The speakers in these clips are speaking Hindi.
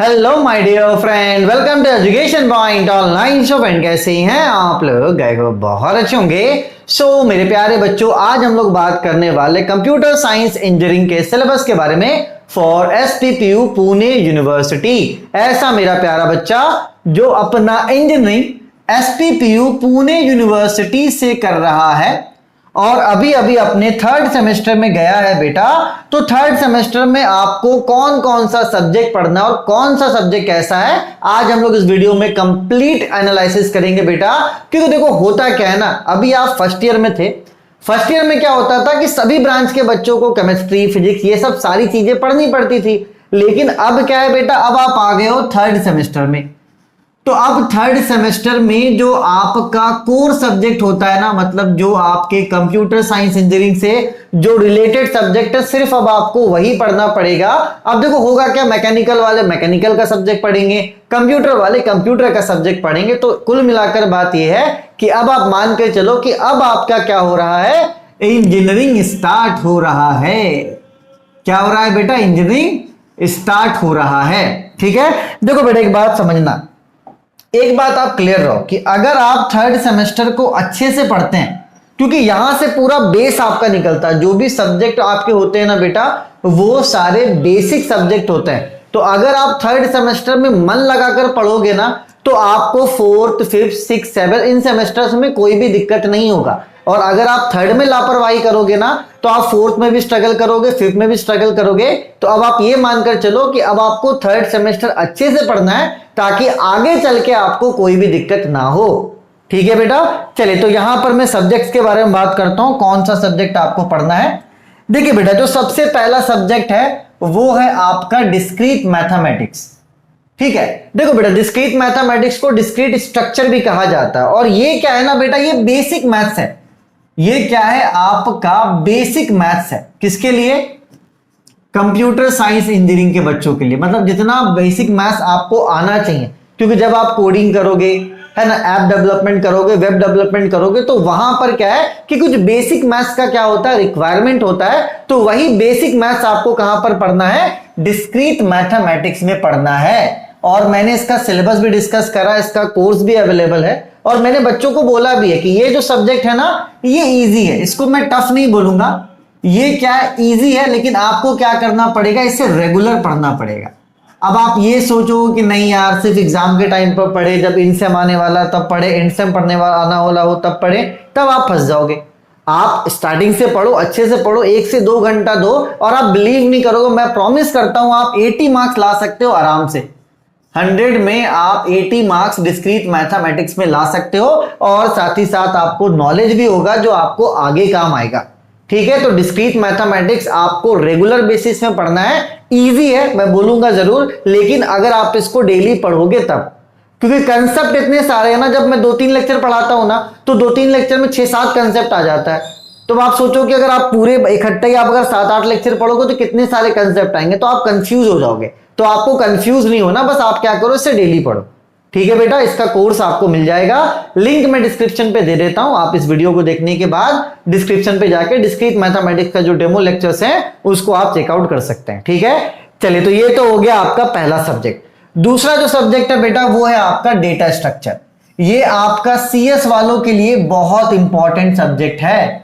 Hello my dear friend, welcome to education point online show. Friend, कैसे हैं आप लोग? गए हो बहुत अच्छे होंगे। मेरे प्यारे बच्चों, आज हम लोग बात करने वाले कंप्यूटर साइंस इंजीनियरिंग के सिलेबस के बारे में फॉर एसपीपीयू पुणे यूनिवर्सिटी। ऐसा मेरा प्यारा बच्चा जो अपना इंजीनियरिंग एसपीपीयू पुणे यूनिवर्सिटी से कर रहा है और अभी अभी अपने थर्ड सेमेस्टर में गया है बेटा, तो थर्ड सेमेस्टर में आपको कौन कौन सा सब्जेक्ट पढ़ना है और कौन सा सब्जेक्ट कैसा है, आज हम लोग इस वीडियो में कंप्लीट एनालिसिस करेंगे बेटा। क्योंकि देखो होता क्या है ना, अभी आप फर्स्ट ईयर में थे। फर्स्ट ईयर में क्या होता था कि सभी ब्रांच के बच्चों को केमिस्ट्री, फिजिक्स, ये सब सारी चीजें पढ़नी पड़ती थी। लेकिन अब क्या है बेटा, अब आप आ गए हो थर्ड सेमेस्टर में। तो अब थर्ड सेमेस्टर में जो आपका कोर सब्जेक्ट होता है ना, मतलब जो आपके कंप्यूटर साइंस इंजीनियरिंग से जो रिलेटेड सब्जेक्ट है, सिर्फ अब आपको वही पढ़ना पड़ेगा। अब देखो होगा क्या, मैकेनिकल वाले मैकेनिकल का सब्जेक्ट पढ़ेंगे, कंप्यूटर वाले कंप्यूटर का सब्जेक्ट पढ़ेंगे। तो कुल मिलाकर बात यह है कि अब आप मान के चलो कि अब आपका क्या हो रहा है, इंजीनियरिंग स्टार्ट हो रहा है। क्या हो रहा है बेटा? इंजीनियरिंग स्टार्ट हो रहा है। ठीक है, देखो बेटा एक बात समझना, एक बात आप क्लियर रहो कि अगर आप थर्ड सेमेस्टर को अच्छे से पढ़ते हैं, क्योंकि यहां से पूरा बेस आपका निकलता है, जो भी सब्जेक्ट आपके होते हैं ना बेटा, वो सारे बेसिक सब्जेक्ट होते हैं। तो अगर आप थर्ड सेमेस्टर में मन लगाकर पढ़ोगे ना, तो आपको fourth, fifth, six, seven in semesters में कोई भी दिक्कत नहीं होगा। और अगर आप थर्ड में लापरवाही करोगे ना, तो आप फोर्थ में भी स्ट्रगल करोगे, फिफ्थ में भी स्ट्रगल करोगे। तो अब आप ये मानकर चलो कि अब आपको थर्ड सेमेस्टर अच्छे से पढ़ना है ताकि आगे चल के आपको कोई भी दिक्कत ना हो। ठीक है बेटा, चलिए तो यहां पर मैं सब्जेक्ट्स के बारे में बात करता हूं, कौन सा सब्जेक्ट आपको पढ़ना है। देखिए बेटा, जो सबसे पहला सब्जेक्ट है वो है आपका डिस्क्रीट मैथमेटिक्स। ठीक है, देखो बेटा, डिस्क्रीट मैथमेटिक्स को डिस्क्रीट स्ट्रक्चर भी कहा जाता है। और ये क्या है ना बेटा, ये बेसिक मैथ्स है। ये क्या है? आपका बेसिक मैथ्स है। किसके लिए? कंप्यूटर साइंस इंजीनियरिंग के बच्चों के लिए। मतलब जितना बेसिक मैथ्स आपको आना चाहिए, क्योंकि जब आप कोडिंग करोगे, है ना, ऐप डेवलपमेंट करोगे, वेब डेवलपमेंट करोगे, तो वहां पर क्या है कि कुछ बेसिक मैथ्स का क्या होता है, रिक्वायरमेंट होता है। तो वही बेसिक मैथ्स आपको कहां पर पढ़ना है? डिस्क्रीट मैथमेटिक्स में पढ़ना है। और मैंने इसका सिलेबस भी डिस्कस करा, इसका कोर्स भी अवेलेबल है। और मैंने बच्चों को बोला भी है कि ये जो सब्जेक्ट है ना, ये इजी है, इसको मैं टफ नहीं बोलूंगा। ये क्या है, इजी है, लेकिन आपको क्या करना पड़ेगा, इसे रेगुलर पढ़ना पड़ेगा। अब आप ये सोचो कि नहीं यार, सिर्फ एग्जाम के टाइम पर पढ़े, जब इनसेम आने वाला तब पढ़े, इनसेम पढ़ने वाला आना वाला हो तब पढ़े, तब आप फंस जाओगे। आप स्टार्टिंग से पढ़ो, अच्छे से पढ़ो, 1 से 2 घंटा दो, और आप बिलीव नहीं करोगे, मैं प्रॉमिस करता हूं आप 80 मार्क्स ला सकते हो आराम से। 100 में आप 80 मार्क्स डिस्क्रीट मैथमेटिक्स में ला सकते हो, और साथ ही साथ आपको नॉलेज भी होगा जो आपको आगे काम आएगा। ठीक है, तो डिस्क्रीट मैथमेटिक्स आपको रेगुलर बेसिस में पढ़ना है। इजी है, मैं बोलूंगा जरूर, लेकिन अगर आप इसको डेली पढ़ोगे तब, क्योंकि कंसेप्ट इतने सारे हैं ना, जब मैं 2-3 लेक्चर पढ़ाता हूं ना, तो 2-3 लेक्चर में 6-7 कंसेप्ट आ जाता है। तो आप सोचो कि अगर आप पूरे इकट्ठे ही आप अगर 7-8 लेक्चर पढ़ोगे तो कितने सारे कंसेप्ट आएंगे, तो आप कंफ्यूज हो जाओगे। तो आपको कंफ्यूज नहीं होना, बस आप क्या करो, इससे डेली पढ़ो। ठीक है बेटा, इसका कोर्स आपको मिल जाएगा, लिंक मैं डिस्क्रिप्शन पे दे देता हूं। आप इस वीडियो को देखने के बाद डिस्क्रिप्शन पे जाके डिस्क्रीट मैथमेटिक्स का जो डेमो लेक्चर्स हैं उसको आप चेकआउट कर सकते हैं। ठीक है, चलिए तो ये तो हो गया आपका पहला सब्जेक्ट। दूसरा जो सब्जेक्ट है बेटा, वो है आपका डेटा स्ट्रक्चर। ये आपका सीएस वालों के लिए बहुत इंपॉर्टेंट सब्जेक्ट है।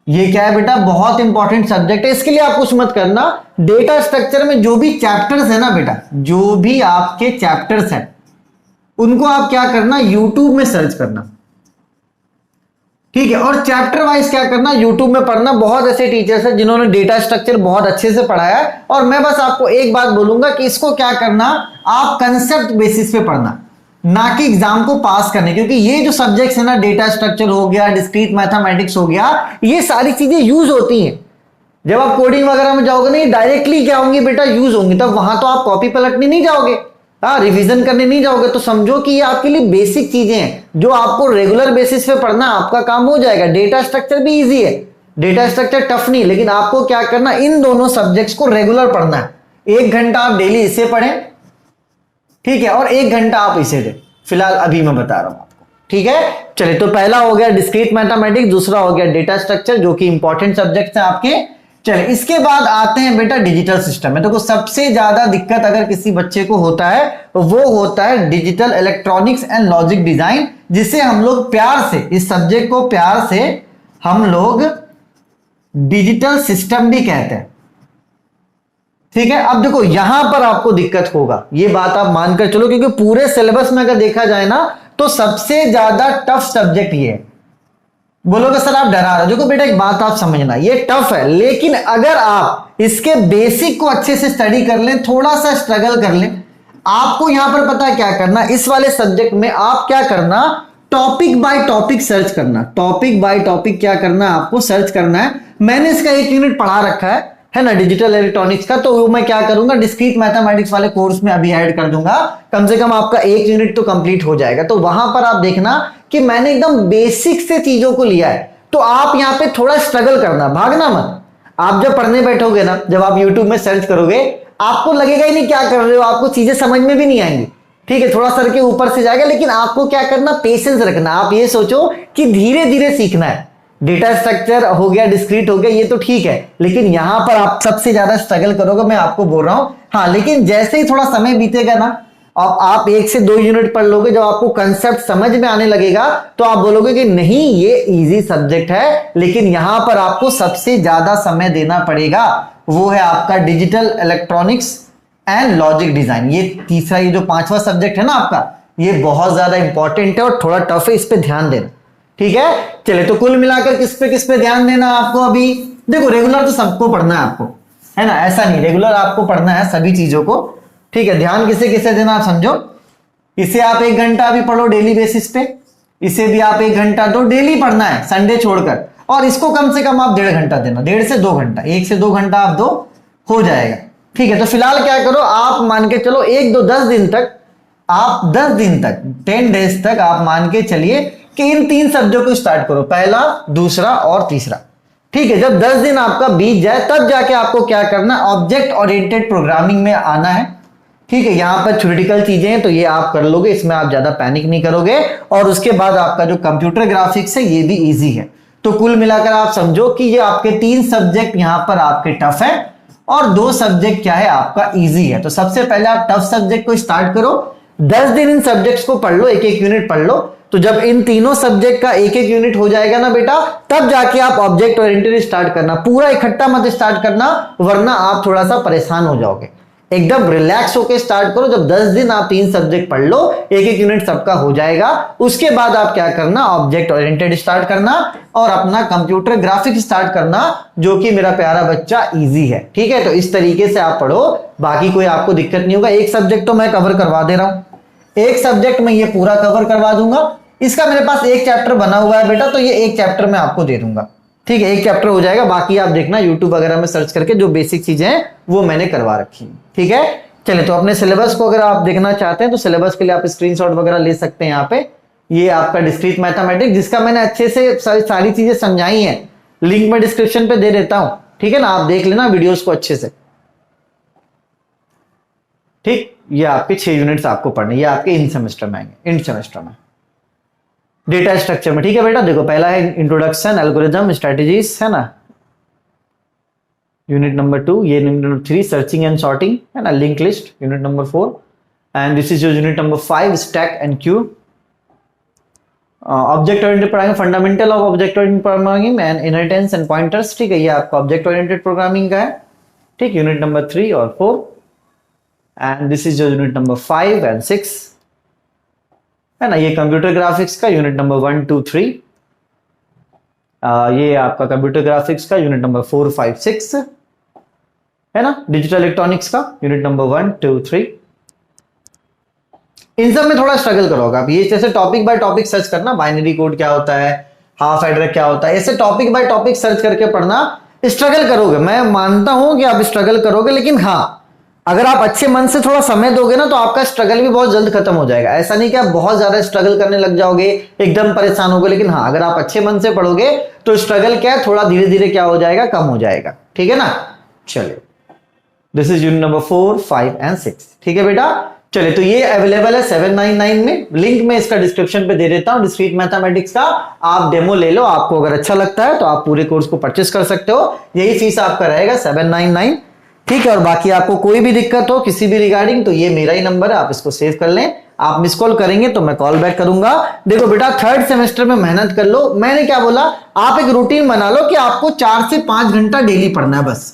ये क्या है बेटा? बहुत इंपॉर्टेंट सब्जेक्ट है। इसके लिए आप कुछ मत करना, डेटा स्ट्रक्चर में जो भी चैप्टर्स है ना बेटा, जो भी आपके चैप्टर्स हैं, उनको आप क्या करना, यूट्यूब में सर्च करना। ठीक है, और चैप्टर वाइज क्या करना, यूट्यूब में पढ़ना। बहुत ऐसे टीचर्स हैं जिन्होंने डेटा स्ट्रक्चर बहुत अच्छे से पढ़ाया है। और मैं बस आपको एक बात बोलूंगा कि इसको क्या करना, आप कंसेप्ट बेसिस पे पढ़ना, ना कि एग्जाम को पास करने। क्योंकि ये जो सब्जेक्ट्स है ना, डेटा स्ट्रक्चर हो गया, डिस्क्रीट मैथमेटिक्स हो गया, ये सारी चीजें यूज होती हैं। जब आप कोडिंग वगैरह में जाओगे नहीं, डायरेक्टली क्या होंगी बेटा, यूज होंगी। तब वहां तो आप कॉपी पलटने नहीं जाओगे, रिवीजन करने नहीं जाओगे। तो समझो कि ये आपके लिए बेसिक चीजें हैं जो आपको रेगुलर बेसिस पे पढ़ना, आपका काम हो जाएगा। डेटा स्ट्रक्चर भी इजी है, डेटा स्ट्रक्चर टफ नहीं, लेकिन आपको क्या करना, इन दोनों सब्जेक्ट्स को रेगुलर पढ़ना है। 1 घंटा आप डेली इसे पढ़ें, ठीक है, और 1 घंटा आप इसे दें। फिलहाल अभी मैं बता रहा हूं आपको। ठीक है, चलिए तो पहला हो गया डिस्क्रीट मैथमेटिक्स, दूसरा हो गया डेटा स्ट्रक्चर, जो कि इंपॉर्टेंट सब्जेक्ट्स हैं आपके। चलिए इसके बाद आते हैं बेटा डिजिटल सिस्टम में। देखो सबसे ज्यादा दिक्कत अगर किसी बच्चे को होता है वो होता है digital electronics and logic design, जिसे हम लोग प्यार से, इस सब्जेक्ट को प्यार से हम लोग डिजिटल सिस्टम भी कहते हैं। ठीक है, अब देखो यहां पर आपको दिक्कत होगा, ये बात आप मानकर चलो, क्योंकि पूरे सिलेबस में अगर देखा जाए ना तो सबसे ज्यादा टफ सब्जेक्ट ये है। बोलोगे सर आप डरा रहे हो, देखो बेटा एक बात आप समझना, ये टफ है, लेकिन अगर आप इसके बेसिक को अच्छे से स्टडी कर लें, थोड़ा सा स्ट्रगल कर लें, आपको यहां पर पता है क्या करना, इस वाले सब्जेक्ट में आप क्या करना, टॉपिक बाय टॉपिक सर्च करना, टॉपिक बाय टॉपिक क्या करना, आपको सर्च करना है। मैंने इसका 1 यूनिट पढ़ा रखा है ना डिजिटल इलेक्ट्रॉनिक्स का, तो वो मैं क्या करूंगा डिस्क्रीट मैथमेटिक्स वाले कोर्स में अभी ऐड कर दूंगा, कम से कम आपका 1 यूनिट तो कंप्लीट हो जाएगा। तो वहां पर आप देखना कि मैंने एकदम बेसिक से चीजों को लिया है, तो आप यहां पे थोड़ा स्ट्रगल करना, भागना मत। आप जब पढ़ने बैठोगे ना, जब आप यूट्यूब में सर्च करोगे, आपको लगेगा ही नहीं क्या कर रहे हो, आपको चीजें समझ में भी नहीं आएंगी। ठीक है, थोड़ा सर के ऊपर से जाएगा, लेकिन आपको क्या करना, पेशेंस रखना। आप ये सोचो कि धीरे धीरे सीखना है। डेटा स्ट्रक्चर हो गया, डिस्क्रीट हो गया, ये तो ठीक है, लेकिन यहां पर आप सबसे ज्यादा स्ट्रगल करोगे, मैं आपको बोल रहा हूं। हाँ, लेकिन जैसे ही थोड़ा समय बीतेगा ना, अब आप 1 से 2 यूनिट पढ़ लोगे, जब आपको कंसेप्ट समझ में आने लगेगा तो आप बोलोगे कि नहीं ये इजी सब्जेक्ट है, लेकिन यहां पर आपको सबसे ज्यादा समय देना पड़ेगा, वो है आपका digital electronics and logic design. ये तीसरा, ये जो 5वां सब्जेक्ट है ना आपका, ये बहुत ज्यादा इंपॉर्टेंट है और थोड़ा टफ है, इस पे ध्यान देना। ठीक है, चलिए तो कुल मिलाकर किस पे ध्यान देना आपको। अभी देखो रेगुलर तो सबको पढ़ना है आपको, है ना, ऐसा नहीं, रेगुलर आपको पढ़ना है सभी चीजों को। ठीक है, ध्यान किसे किसे देना आप समझो। इसे आप 1 घंटा भी पढ़ो डेली बेसिस पे, इसे भी आप 1 घंटा दो, डेली पढ़ना है संडे छोड़कर, और इसको कम से कम आप 1.5 घंटा देना, 1.5 से 2 घंटा, 1 से 2 घंटा आप दो, हो जाएगा। ठीक है, तो फिलहाल क्या करो, आप मान के चलो 10 दिन तक, आप 10 दिन तक, 10 डेज तक आप मान के चलिए कि इन 3 सब्जेक्ट को स्टार्ट करो, पहला, दूसरा और तीसरा। ठीक है, जब 10 दिन आपका बीत जाए तब जाके आपको क्या करना, ऑब्जेक्ट ओरिएंटेड प्रोग्रामिंग में आना है। ठीक है, यहां पर थ्योरेटिकल चीजें हैं तो ये आप कर लोगे, इसमें आप ज्यादा पैनिक नहीं करोगे, और उसके बाद आपका जो कंप्यूटर ग्राफिक्स है ये भी इजी है। तो कुल मिलाकर आप समझो कि ये आपके 3 सब्जेक्ट यहां पर आपके टफ है और 2 सब्जेक्ट क्या है आपका इजी है। तो सबसे पहले आप टफ सब्जेक्ट को स्टार्ट करो, 10 दिन इन सब्जेक्ट्स को पढ़ लो, 1-1 यूनिट पढ़ लो। तो जब इन तीनों सब्जेक्ट का 1-1 यूनिट हो जाएगा ना बेटा, तब जाके आप ऑब्जेक्ट ओरिएंटेड स्टार्ट करना, पूरा इकट्ठा मत स्टार्ट करना, वरना आप थोड़ा सा परेशान हो जाओगे। एकदम रिलैक्स होकर स्टार्ट करो। जब 10 दिन आप 3 सब्जेक्ट पढ़ लो, 1-1 यूनिट सबका हो जाएगा, उसके बाद आप क्या करना, ऑब्जेक्ट ओरिएंटेड स्टार्ट करना और अपना कंप्यूटर ग्राफिक्स स्टार्ट करना, जो कि मेरा प्यारा बच्चा इजी है। ठीक है, तो इस तरीके से आप पढ़ो, बाकी कोई आपको दिक्कत नहीं होगा। एक सब्जेक्ट तो मैं कवर करवा दे रहा हूं, एक सब्जेक्ट में ये पूरा कवर करवा दूंगा। इसका मेरे पास 1 चैप्टर बना हुआ है बेटा, तो ये 1 चैप्टर मैं आपको दे दूंगा। ठीक है, 1 चैप्टर हो जाएगा, बाकी आप देखना यूट्यूब वगैरह में सर्च करके, जो बेसिक चीजें हैं वो मैंने करवा रखी है। ठीक है, चलिए तो अपने सिलेबस को अगर आप देखना चाहते हैं तो सिलेबस के लिए आप स्क्रीनशॉट वगैरह ले सकते हैं। यहाँ पे ये आपका डिस्क्रीट मैथमेटिक्स, जिसका मैंने अच्छे से सारी चीजें समझाई हैं, लिंक में डिस्क्रिप्शन पे दे देता हूं। ठीक है ना, आप देख लेना वीडियोस को अच्छे से। ठीक, ये आपके 6 यूनिट्स आपको पढ़ने, ये आपके इन सेमेस्टर में आएंगे, इन सेमेस्टर में डेटा स्ट्रक्चर में। ठीक है बेटा, देखो पहला है इंट्रोडक्शन, एल्गोरिथम, स्ट्रेटजीज, है ना, यूनिट नंबर 2, ये unit number 3 searching and sorting, है ना, link list, unit number 4, and this is your unit number 5 stack and Q. Object oriented programming, fundamental of object oriented programming and inheritance and pointers. ठीक है, ये आपका ऑब्जेक्ट ओरिएंटेड प्रोग्रामिंग का है। ठीक, यूनिट नंबर 3 और 4, and this is your unit number 5 and 6, है ना, ये कंप्यूटर ग्राफिक्स का यूनिट नंबर 1, 2, 3, ये आपका कंप्यूटर ग्राफिक्स का यूनिट नंबर 4, 5, 6, है ना, डिजिटल इलेक्ट्रॉनिक्स का यूनिट नंबर 1, 2, 3। इन सब में थोड़ा स्ट्रगल करोगे आप, ये जैसे टॉपिक बाय टॉपिक सर्च करना, बाइनरी कोड क्या होता है, हाफ एडर क्या होता है, ऐसे टॉपिक बाय टॉपिक सर्च करके पढ़ना। स्ट्रगल करोगे, मैं मानता हूं कि आप स्ट्रगल करोगे, लेकिन हाँ, अगर आप अच्छे मन से थोड़ा समय दोगे ना तो आपका स्ट्रगल भी बहुत जल्द खत्म हो जाएगा। ऐसा नहीं कि आप बहुत ज्यादा स्ट्रगल करने लग जाओगे, एकदम परेशान होगे, लेकिन हाँ, अगर आप अच्छे मन से पढ़ोगे तो स्ट्रगल क्या है, थोड़ा धीरे धीरे क्या हो जाएगा, कम हो जाएगा। ठीक है ना, चलिए, this is unit number 4, 5 and 6। ठीक है बेटा, चलिए, तो ये अवेलेबल है 799 में, लिंक मैं इसका डिस्क्रिप्शन पे दे देता हूं, डिस्क्रीट मैथमेटिक्स का। आप डेमो ले लो, आपको अगर अच्छा लगता है तो आप पूरे कोर्स को परचेस कर सकते हो। यही फीस आपका रहेगा 799, ठीक है। और बाकी आपको कोई भी दिक्कत हो किसी भी रिगार्डिंग, तो ये मेरा ही नंबर है, आप इसको सेव कर लें। आप मिस कॉल करेंगे तो मैं कॉल बैक करूंगा। देखो बेटा, थर्ड सेमेस्टर में मेहनत कर लो। मैंने क्या बोला, आप एक रूटीन बना लो कि आपको 4 से 5 घंटा डेली पढ़ना है बस।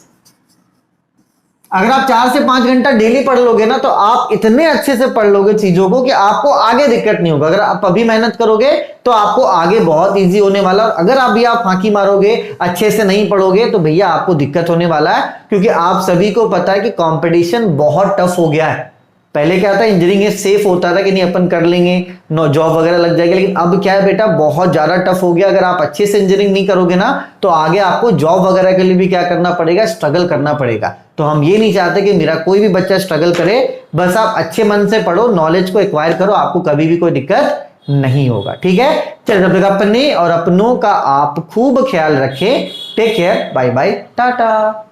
अगर आप 4 से 5 घंटा डेली पढ़ लोगे ना, तो आप इतने अच्छे से पढ़ लोगे चीजों को कि आपको आगे दिक्कत नहीं होगा। अगर आप अभी मेहनत करोगे तो आपको आगे बहुत इजी होने वाला। अगर अभी आप फांकी मारोगे, अच्छे से नहीं पढ़ोगे, तो भैया आपको दिक्कत होने वाला है। क्योंकि आप सभी को पता है कि कंपटीशन बहुत टफ हो गया है। पहले क्या था, इंजीनियरिंग में सेफ होता था कि नहीं अपन कर लेंगे, नो जॉब वगैरह लग जाएगी। लेकिन अब क्या है बेटा, बहुत ज्यादा टफ हो गया। अगर आप अच्छे से इंजीनियरिंग नहीं करोगे ना, तो आगे आपको जॉब वगैरह के लिए भी क्या करना पड़ेगा, स्ट्रगल करना पड़ेगा। तो हम ये नहीं चाहते कि मेरा कोई भी बच्चा स्ट्रगल करे। बस आप अच्छे मन से पढ़ो, नॉलेज को एक्वायर करो, आपको कभी भी कोई दिक्कत नहीं होगा, ठीक है। चलिए, तब तक अपने और अपनों का आप खूब ख्याल रखें। Take care, bye bye, Tata.